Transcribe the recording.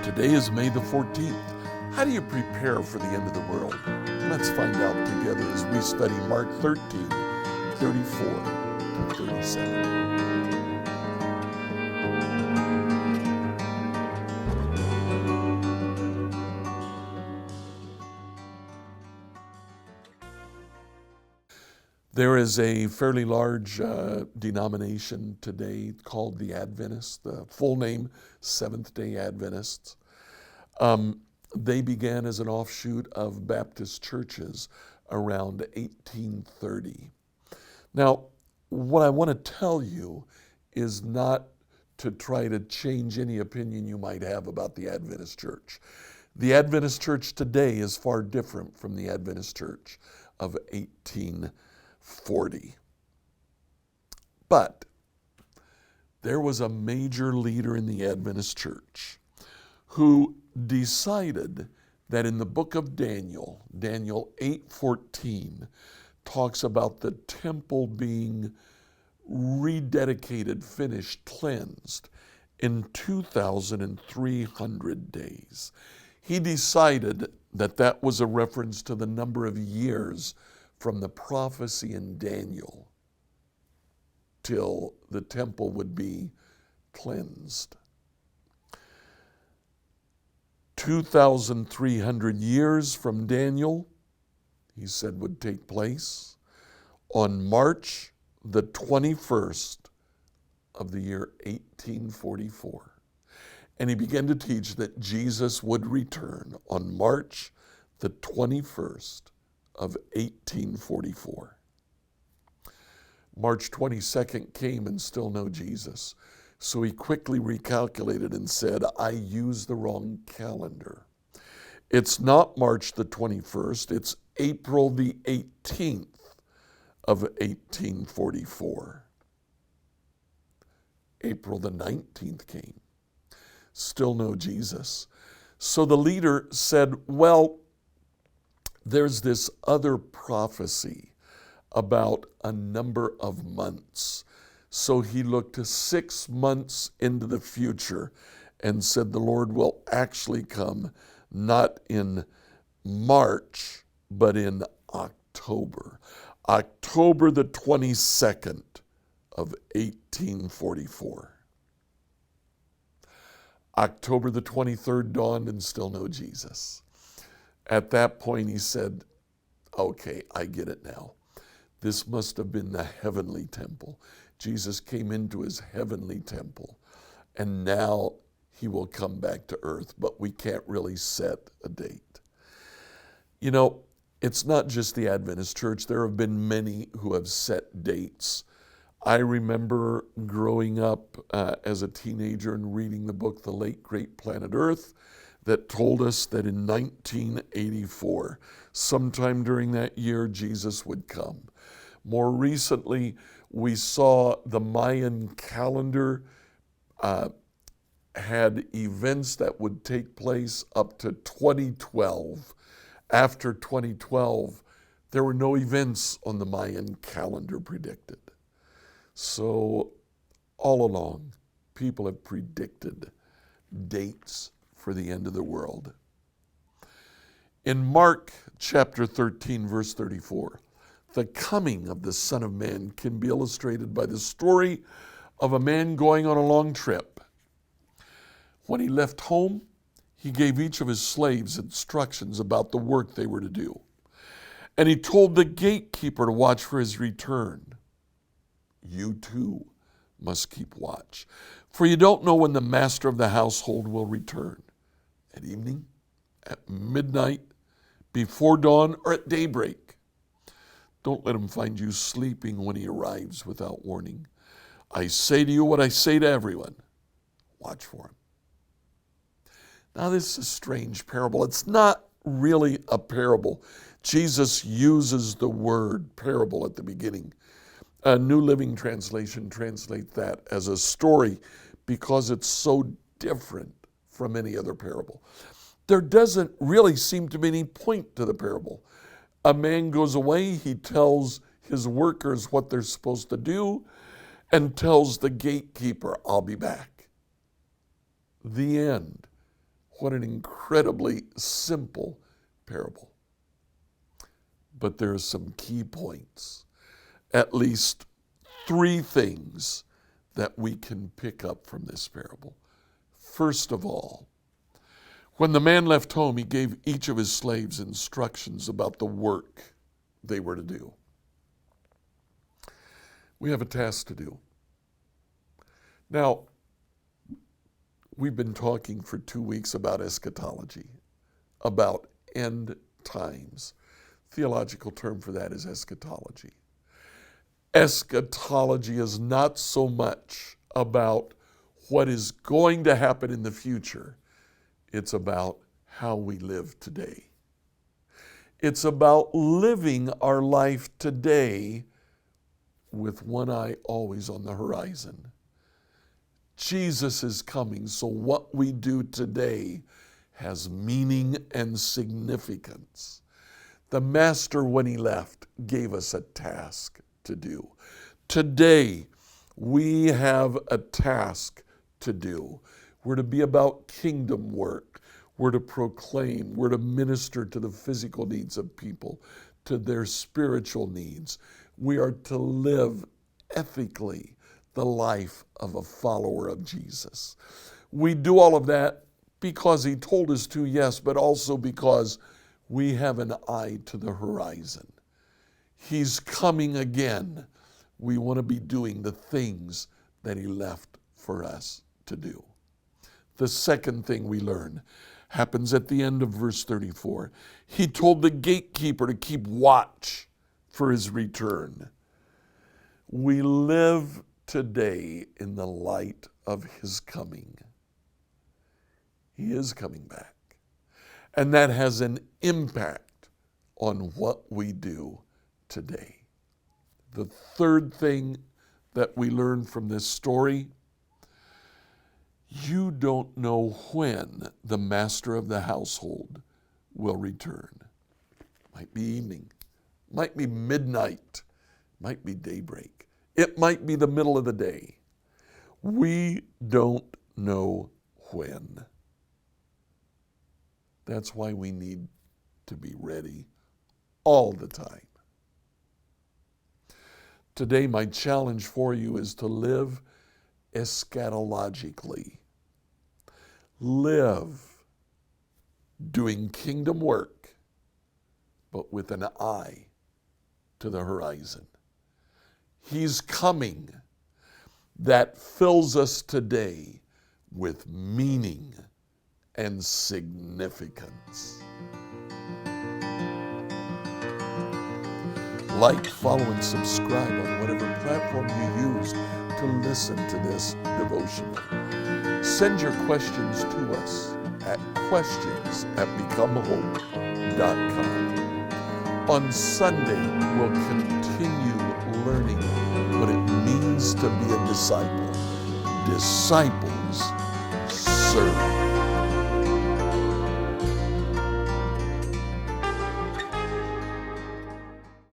Today is May the 14th. How do you prepare for the end of the world? Let's find out together as we study Mark 13, 34 to 37. There is a fairly large denomination today called the Adventists, the full name Seventh-day Adventists. They began as an offshoot of Baptist churches around 1830. Now, what I want to tell you is not to try to change any opinion you might have about the Adventist church. The Adventist church today is far different from the Adventist church of 1840. But there was a major leader in the Adventist church who decided that in the book of Daniel, Daniel 8:14, talks about the temple being rededicated, finished, cleansed in 2,300 days. He decided that that was a reference to the number of years from the prophecy in Daniel till the temple would be cleansed. 2,300 years from Daniel, he said, would take place on March the 21st of the year 1844. And he began to teach that Jesus would return on March the 21st of 1844. March 22nd came and still no Jesus. So he quickly recalculated and said, I used the wrong calendar. It's not March the 21st, it's April the 18th of 1844. April the 19th came. Still no Jesus. So the leader said, well, there's this other prophecy about a number of months. So he looked to 6 months into the future and said the Lord will actually come not in March, but in October. October the 22nd of 1844. October the 23rd dawned and still no Jesus. At that point he said, okay, I get it now. This must have been the heavenly temple. Jesus came into his heavenly temple, and now he will come back to earth, but we can't really set a date. You know, it's not just the Adventist church. There have been many who have set dates. I remember growing up as a teenager and reading the book, The Late Great Planet Earth, that told us that in 1984, sometime during that year, Jesus would come. More recently, we saw the Mayan calendar had events that would take place up to 2012. After 2012, there were no events on the Mayan calendar predicted. So all along, people have predicted dates for the end of the world. In Mark chapter 13, verse 34, the coming of the Son of Man can be illustrated by the story of a man going on a long trip. When he left home, he gave each of his slaves instructions about the work they were to do. And he told the gatekeeper to watch for his return. You too must keep watch, for you don't know when the master of the household will return. At evening, at midnight, before dawn, or at daybreak. Don't let him find you sleeping when he arrives without warning. I say to you what I say to everyone. Watch for him. Now this is a strange parable. It's not really a parable. Jesus uses the word parable at the beginning. A New Living Translation translates that as a story because it's so different from any other parable. There doesn't really seem to be any point to the parable. A man goes away, he tells his workers what they're supposed to do and tells the gatekeeper, I'll be back. The end. What an incredibly simple parable. But there are some key points, at least 3 things that we can pick up from this parable. First of all, when the man left home, he gave each of his slaves instructions about the work they were to do. We have a task to do. Now, we've been talking for 2 weeks about eschatology, about end times. Theological term for that is eschatology. Eschatology is not so much about what is going to happen in the future. It's about how we live today. It's about living our life today with one eye always on the horizon. Jesus is coming, so what we do today has meaning and significance. The Master, when he left, gave us a task to do. Today, we have a task to do. We're to be about kingdom work. We're to proclaim. We're to minister to the physical needs of people, to their spiritual needs. We are to live ethically the life of a follower of Jesus. We do all of that because he told us to, yes, but also because we have an eye to the horizon. He's coming again. We want to be doing the things that he left for us to do. The second thing we learn happens at the end of verse 34. He told the gatekeeper to keep watch for his return. We live today in the light of his coming. He is coming back. And that has an impact on what we do today. The third thing that we learn from this story, you don't know when the master of the household will return. Might be evening, might be midnight, might be daybreak. It might be the middle of the day. We don't know when. That's why we need to be ready all the time. Today, my challenge for you is to live eschatologically. Live doing kingdom work, but with an eye to the horizon. He's coming. That fills us today with meaning and significance. Like, follow, and subscribe on whatever platform you use to listen to this devotional. Send your questions to us at questions@becomehope.com. On Sunday, we'll continue learning what it means to be a disciple. Disciples serve.